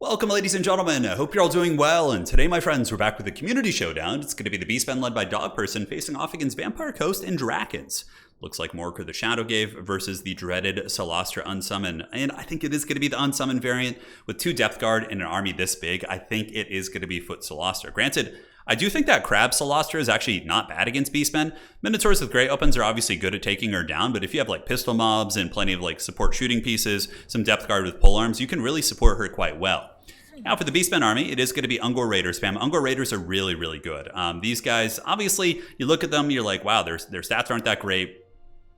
Welcome, ladies and gentlemen. I hope you're all doing well. And today, my friends, we're back with a community showdown. It's going to be the Beastmen led by Dog Person facing off against Vampire Coast and Drakons. Looks like Morker the Shadowgave versus the dreaded Solastra Unsummon. And I think it is going to be the Unsummon variant with 2 Depth Guard and an army this big. I think it is going to be Foot Solastra. Granted, I do think that Crab Solastra is actually not bad against Beastmen. Minotaurs with Great Weapons are obviously good at taking her down, but if you have like pistol mobs and plenty of like support shooting pieces, some Depth Guard with polearms, you can really support her quite well. Now for the Beastmen army, it is going to be UNGOR Raider spam. UNGOR Raiders are really, really good. These guys, obviously, you look at them, you're like, wow, their stats aren't that great.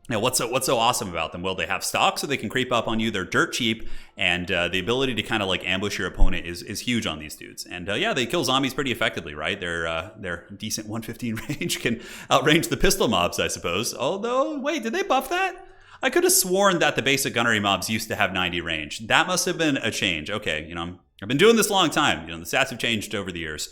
Now, what's so awesome about them? Well, they have stock, so they can creep up on you. They're dirt cheap, and the ability to kind of like ambush your opponent is huge on these dudes. And yeah, they kill zombies pretty effectively, right? Their decent 115 range can outrange the pistol mobs, I suppose. Although, wait, did they buff that? I could have sworn that the basic gunnery mobs used to have 90 range. That must have been a change. Okay, I've been doing this a long time. The stats have changed over the years.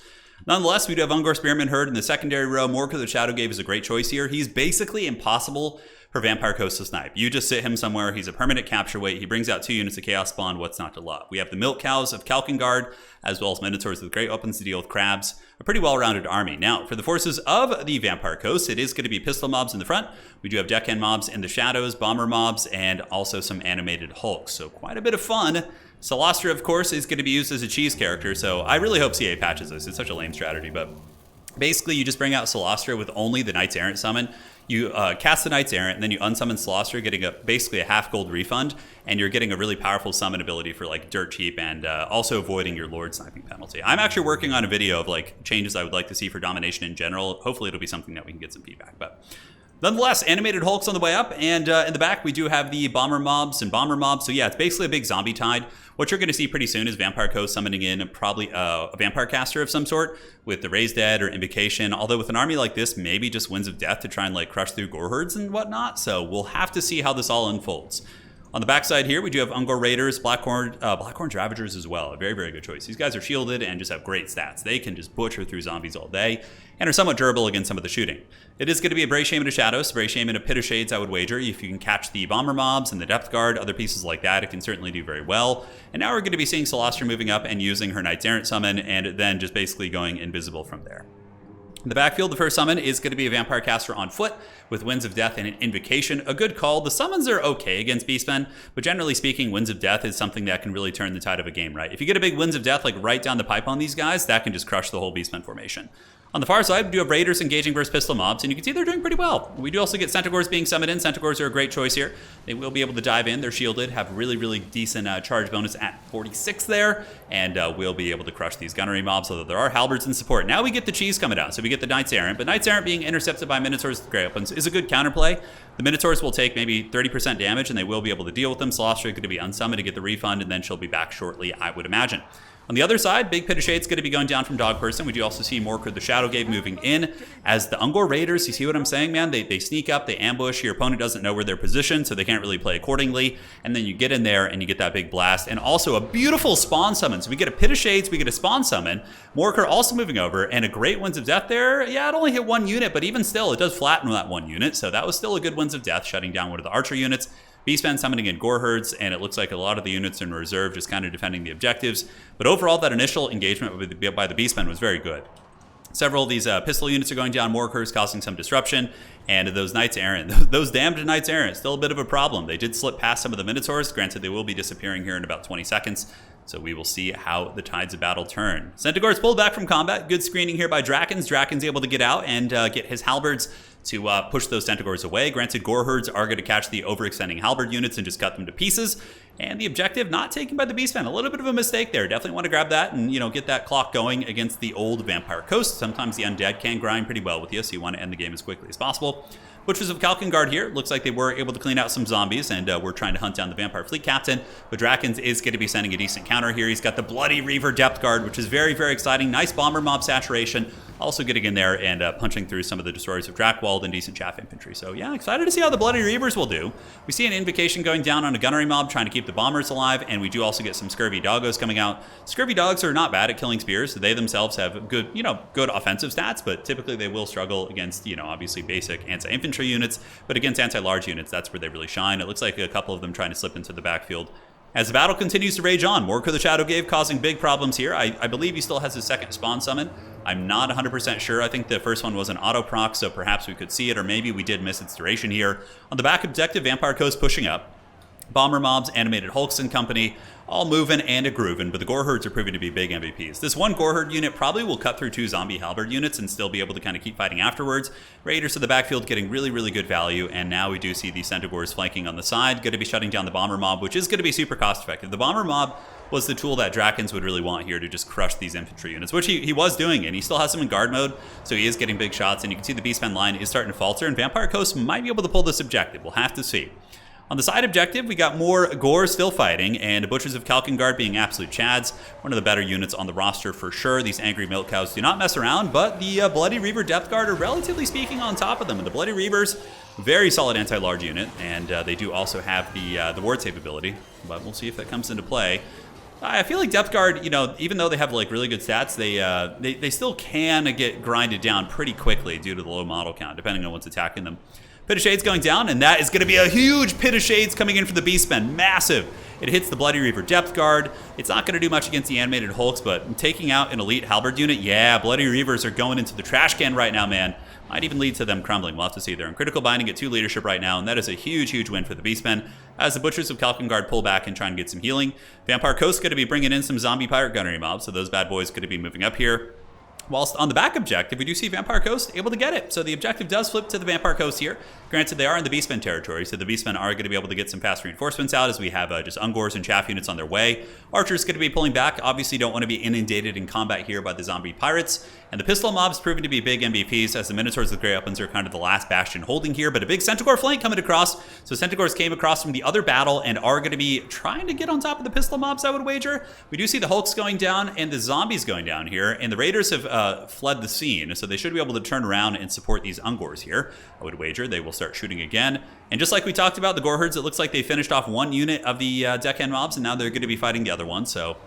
Nonetheless, we do have UNGOR Spearman Herd in the secondary row. Morker the Shadowgave is a great choice here. He's basically impossible for Vampire Coast to snipe. You just sit him somewhere. He's a permanent capture weight. He brings out 2 units of Chaos Spawn. What's not to love? We have the Milk Cows of Kalkengard, as well as Minotaurs with Great Weapons to deal with crabs. A pretty well-rounded army. Now, for the forces of the Vampire Coast, it is going to be pistol mobs in the front. We do have deckhand mobs in the shadows, bomber mobs, and also some animated hulks. So quite a bit of fun. Solastra, of course, is going to be used as a cheese character, so I really hope CA patches this. It's such a lame strategy, but basically you just bring out Solastra with only the Knights Errant summon. You cast the Knights Errant, and then you unsummon Solastra, getting basically a half gold refund, and you're getting a really powerful summon ability for like dirt cheap and also avoiding your Lord sniping penalty. I'm actually working on a video of like changes I would like to see for domination in general. Hopefully it'll be something that we can get some feedback, but nonetheless, animated hulks on the way up, and in the back we do have the bomber mobs and bomber mobs. So yeah, it's basically a big zombie tide. What you're going to see pretty soon is Vampire Coast summoning in probably a vampire caster of some sort with the Raised Dead or Invocation. Although with an army like this, maybe just Winds of Death to try and like crush through gore herds and whatnot. So we'll have to see how this all unfolds. On the backside here, we do have UNGOR Raiders, Blackhorn Ravagers as well. A very, very good choice. These guys are shielded and just have great stats. They can just butcher through zombies all day and are somewhat durable against some of the shooting. It is going to be a Brave Shaman of Shadows, Brave Shaman of Pit of Shades, I would wager. If you can catch the Bomber Mobs and the Depth Guard, other pieces like that, it can certainly do very well. And now we're going to be seeing Solastra moving up and using her Knights Errant summon and then just basically going invisible from there. In the backfield, the first summon is going to be a Vampire Caster on foot with Winds of Death and an Invocation. A good call. The summons are okay against Beastmen, but generally speaking, Winds of Death is something that can really turn the tide of a game, right? If you get a big Winds of Death like right down the pipe on these guys, that can just crush the whole Beastmen formation. On the far side, we do have Raiders engaging versus pistol mobs, and you can see they're doing pretty well. We do also get Centaurs being summoned in. Centaurs are a great choice here. They will be able to dive in. They're shielded, have really, really decent charge bonus at 46 there, and will be able to crush these gunnery mobs, although there are halberds in support. Now we get the cheese coming out, so we get the Knights Errant, but Knights Errant being intercepted by Minotaurs with Great Weapons is a good counterplay. The Minotaurs will take maybe 30% damage, and they will be able to deal with them. Solastra is going to be unsummoned to get the refund, and then she'll be back shortly, I would imagine. On the other side, Big Pit of Shade's going to be going down from Dog Person. We do also see Morker the Shadowgave moving in as the UNGOR Raiders. You see what I'm saying, man? They sneak up, they ambush. Your opponent doesn't know where they're positioned, so they can't really play accordingly. And then you get in there and you get that big blast. And also a beautiful spawn summon. So we get a Pit of Shades, we get a spawn summon. Morker also moving over, and a great Winds of Death there. Yeah, it only hit 1 unit, but even still, it does flatten that 1 unit. So that was still a good Winds of Death, shutting down one of the archer units. Beastmen summoning in gore herds, and it looks like a lot of the units are in reserve, just kind of defending the objectives. But overall, that initial engagement by the Beastmen was very good. Several of these pistol units are going down, Morkers causing some disruption, and those Knights Errant, those damned Knights Errant, still a bit of a problem. They did slip past some of the Minotaurs. Granted, they will be disappearing here in about 20 seconds. So we will see how the tides of battle turn. Centaurs pulled back from combat. Good screening here by Drakons. Drakons able to get out and get his halberds to push those Centaurs away. Granted, gore herds are going to catch the overextending halberd units and just cut them to pieces. And the objective not taken by the Beastmen. A little bit of a mistake there. Definitely want to grab that and, get that clock going against the old Vampire Coast. Sometimes the undead can grind pretty well with you, so you want to end the game as quickly as possible. Butchers of Kalkengard here. Looks like they were able to clean out some zombies, and we're trying to hunt down the Vampire Fleet Captain. But Drakons is going to be sending a decent counter here. He's got the Bloody Reaver Depth Guard, which is very, very exciting. Nice Bomber Mob saturation. Also getting in there and punching through some of the Destroyers of Drakewald and decent chaff infantry. So yeah, excited to see how the Bloody Reavers will do. We see an Invocation going down on a gunnery mob trying to keep the bombers alive, and we do also get some Scurvy Doggos coming out. Scurvy Dogs are not bad at killing spears. They themselves have good, good offensive stats, but typically they will struggle against, obviously basic anti-infantry units. But against anti-large units, that's where they really shine. It looks like a couple of them trying to slip into the backfield As the battle continues to rage on, Morker the Shadowgave causing big problems here. I believe he still has his second spawn summon. I'm not 100% sure. I think the first one was an auto proc, so perhaps we could see it, or maybe we did miss its duration here. On the back objective, Vampire Coast pushing up. Bomber mobs, animated Hulks and company, all moving and a grooving, but the Gore Herds are proving to be big MVPs. This one Gore Herd unit probably will cut through 2 zombie halberd units and still be able to kind of keep fighting afterwards. Raiders to the backfield getting really, really good value, and now we do see the Centaurs flanking on the side, going to be shutting down the Bomber mob, which is going to be super cost effective. The Bomber mob was the tool that Drakons would really want here to just crush these infantry units, which he was doing, and he still has them in guard mode, so he is getting big shots, and you can see the Beastmen line is starting to falter, and Vampire Coast might be able to pull this objective. We'll have to see. On the side objective, we got more Gore still fighting, and Butchers of Kalkengard being absolute chads. One of the better units on the roster for sure. These angry milk cows do not mess around, but the Bloody Reaver Depth Guard are relatively speaking on top of them. And the Bloody Reavers, very solid anti-large unit, and they do also have the ward save ability, but we'll see if that comes into play. I feel like Depth Guard, you know, even though they have like really good stats, they still can get grinded down pretty quickly due to the low model count, depending on what's attacking them. Pit of Shades going down, and that is going to be a huge Pit of Shades coming in for the Beastmen. Massive. It hits the Bloody Reaver Depth Guard. It's not going to do much against the animated Hulks, but taking out an elite halberd unit, yeah, Bloody Reavers are going into the trash can right now, man. Might even lead to them crumbling. We'll have to see. They're in critical binding at 2 leadership right now, and that is a huge, huge win for the Beastmen as the Butchers of Kalkengard pull back and try and get some healing. Vampire Coast going to be bringing in some zombie pirate gunnery mobs, so those bad boys going to be moving up here. Whilst on the back objective, we do see Vampire Coast able to get it. So the objective does flip to the Vampire Coast here. Granted, they are in the Beastmen territory, so the Beastmen are going to be able to get some fast reinforcements out as we have just UNGORs and chaff units on their way. Archers going to be pulling back. Obviously, don't want to be inundated in combat here by the zombie pirates. And the pistol mobs proving to be big MVPs as the Minotaurs with Grey Weapons are kind of the last bastion holding here. But a big Centaur flank coming across. So Centaurs came across from the other battle and are going to be trying to get on top of the pistol mobs, I would wager. We do see the Hulks going down and the zombies going down here. And the Raiders have fled the scene, so they should be able to turn around and support these UNGORs here. I would wager they will start shooting again. And just like we talked about, the Gore Herds, it looks like they finished off one unit of the deckhand mobs, and now they're going to be fighting the other one. So,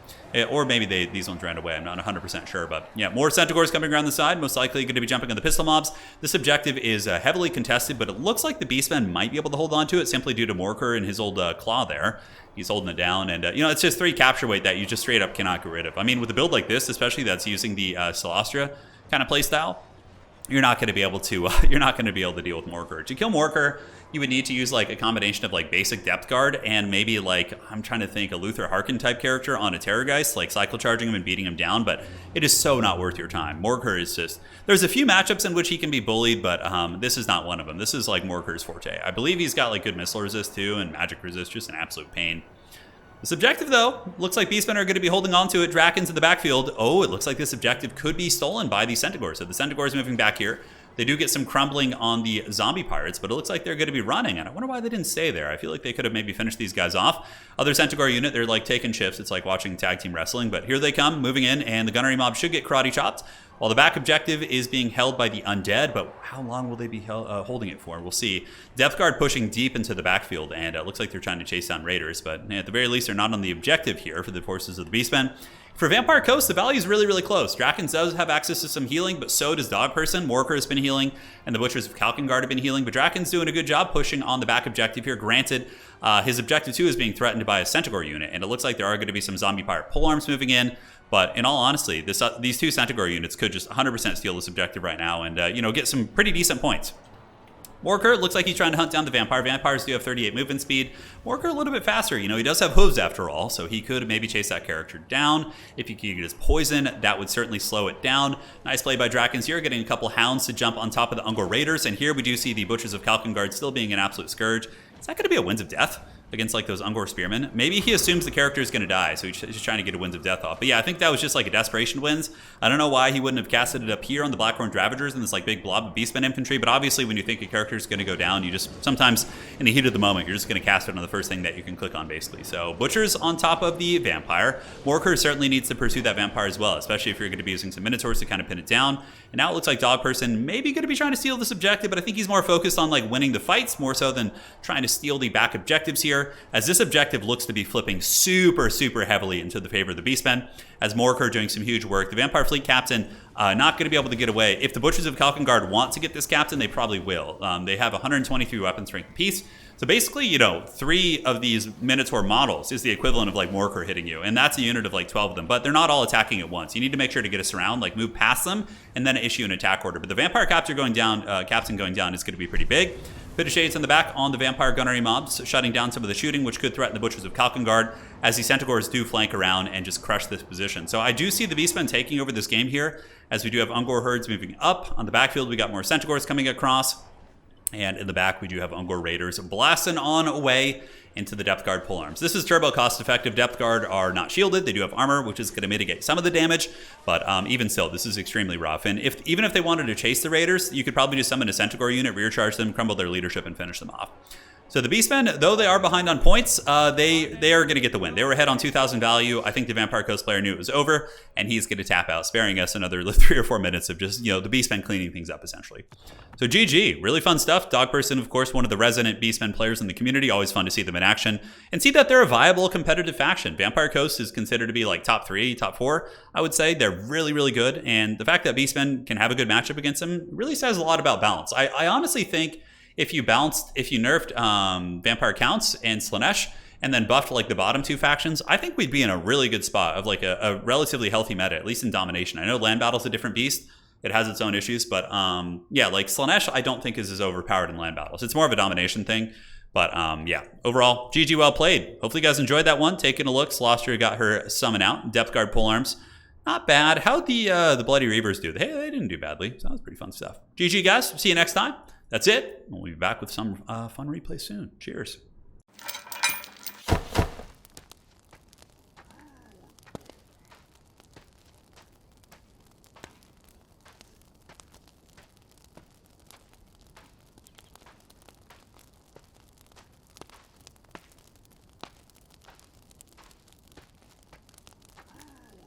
or maybe these ones ran away. I'm not 100% sure, but yeah, more Centaurs coming around the side, most likely going to be jumping on the pistol mobs. This objective is heavily contested, but it looks like the Beastmen might be able to hold on to it simply due to Morker and his old claw there. He's holding it down, and you know, it's just 3 capture weight that you just straight up cannot get rid of. I mean, with a build like this, especially that's using the Celestia kind of playstyle, you're not going to be able to deal with Morker. To kill Morker, you would need to use like a combination of like basic depth guard and maybe like, I'm trying to think, a Luther Harkin type character on a Terrorgeist, like cycle charging him and beating him down, but it is so not worth your time. Morker is just, there's a few matchups in which he can be bullied, but this is not one of them. This is like Morker's forte. I believe he's got like good missile resist too and magic resist, just an absolute pain. This objective, though, looks like Beastmen are going to be holding on to it. Drakons in the backfield. Oh, it looks like this objective could be stolen by the Centaurs. So the Centaurs moving back here. They do get some crumbling on the zombie pirates, but it looks like they're going to be running. And I wonder why they didn't stay there. I feel like they could have maybe finished these guys off. Other Centaur unit, they're like taking shifts. It's like watching tag team wrestling. But here they come, moving in, and the gunnery mob should get karate chopped. While the back objective is being held by the undead, but how long will they be holding it for? We'll see. Depth guard pushing deep into the backfield, and it looks like they're trying to chase down raiders, but at the very least, they're not on the objective here for the forces of the Beastmen. For Vampire Coast, the value is really, really close. Drakons does have access to some healing, but so does Dog Person. Morker has been healing, and the Butchers of Kalkengard have been healing, but Drakon's doing a good job pushing on the back objective here. Granted, his objective too is being threatened by a Centaur unit, and it looks like there are going to be some zombie pirate polearms moving in. But in all honesty, these 2 Centaur units could just 100% steal this objective right now and, you know, get some pretty decent points. Morker looks like he's trying to hunt down the vampire. Vampires do have 38 movement speed. Morker a little bit faster. You know, he does have hooves after all, so he could maybe chase that character down. If he could get his poison, that would certainly slow it down. Nice play by Drakons here, getting a couple hounds to jump on top of the UNGOR Raiders. And here we do see the Butchers of Kalkengard still being an absolute scourge. Is that going to be a Winds of Death against like those UNGOR spearmen? Maybe he assumes the character is going to die, so he's just trying to get a Winds of Death off. But yeah, I think that was just like a desperation Winds. I don't know why he wouldn't have casted it up here on the Blackhorn Ravagers in this like big blob of Beastmen infantry, but obviously when you think a character is going to go down, you just sometimes in the heat of the moment, you're just going to cast it on the first thing that you can click on basically. So Butchers on top of the Vampire. Morker certainly needs to pursue that Vampire as well, especially if you're going to be using some Minotaurs to kind of pin it down. And now it looks like Dog Person maybe going to be trying to steal this objective, but I think he's more focused on like winning the fights more so than trying to steal the back objectives here. here, as this objective looks to be flipping super, super heavily into the favor of the Beastmen, as Morker doing some huge work. The Vampire Fleet Captain not going to be able to get away. If the Butchers of Kalkengard want to get this captain, they probably will. They have 123 weapon strength apiece. So basically, 3 of these Minotaur models is the equivalent of like Morker hitting you. And that's a unit of like 12 of them. But they're not all attacking at once. You need to make sure to get us around, like move past them, and then issue an attack order. But the Vampire Captain going down is going to be pretty big. Pit of Shades in the back on the Vampire Gunnery mobs, shutting down some of the shooting, which could threaten the Butchers of Kalkengard, as the Centaurs do flank around and just crush this position. So I do see the Beastmen taking over this game here, as we do have UNGOR herds moving up. On the backfield, we got more Centaurs coming across. And in the back, we do have UNGOR Raiders blasting on away into the Depth Guard polearms. This is turbo cost effective. Depth Guard are not shielded. They do have armor, which is going to mitigate some of the damage. But even still, this is extremely rough. And even if they wanted to chase the Raiders, you could probably just summon a Centaur unit, rear charge them, crumble their leadership, and finish them off. So the Beastmen, though they are behind on points, they are going to get the win. They were ahead on 2,000 value. I think the Vampire Coast player knew it was over, and he's going to tap out, sparing us another 3 or 4 minutes of just, the Beastmen cleaning things up, essentially. So GG, really fun stuff. Dog Person, of course, one of the resident Beastmen players in the community. Always fun to see them in action and see that they're a viable competitive faction. Vampire Coast is considered to be like top 3, top 4, I would say. They're really, really good, and the fact that Beastmen can have a good matchup against them really says a lot about balance. I honestly think if you nerfed Vampire Counts and Slaanesh and then buffed like the bottom 2 factions, I think we'd be in a really good spot of like a relatively healthy meta, at least in domination. I know Land Battle's a different beast. It has its own issues, but yeah, like Slaanesh I don't think is as overpowered in Land Battles. It's more of a domination thing. But yeah, overall, GG, well played. Hopefully you guys enjoyed that one. Taking a look, Slaughter got her summon out. Depth Guard polearms, not bad. How'd the Bloody Reavers do? Hey, they didn't do badly. So that was pretty fun stuff. GG, guys. See you next time. That's it. We'll be back with some fun replay soon. Cheers.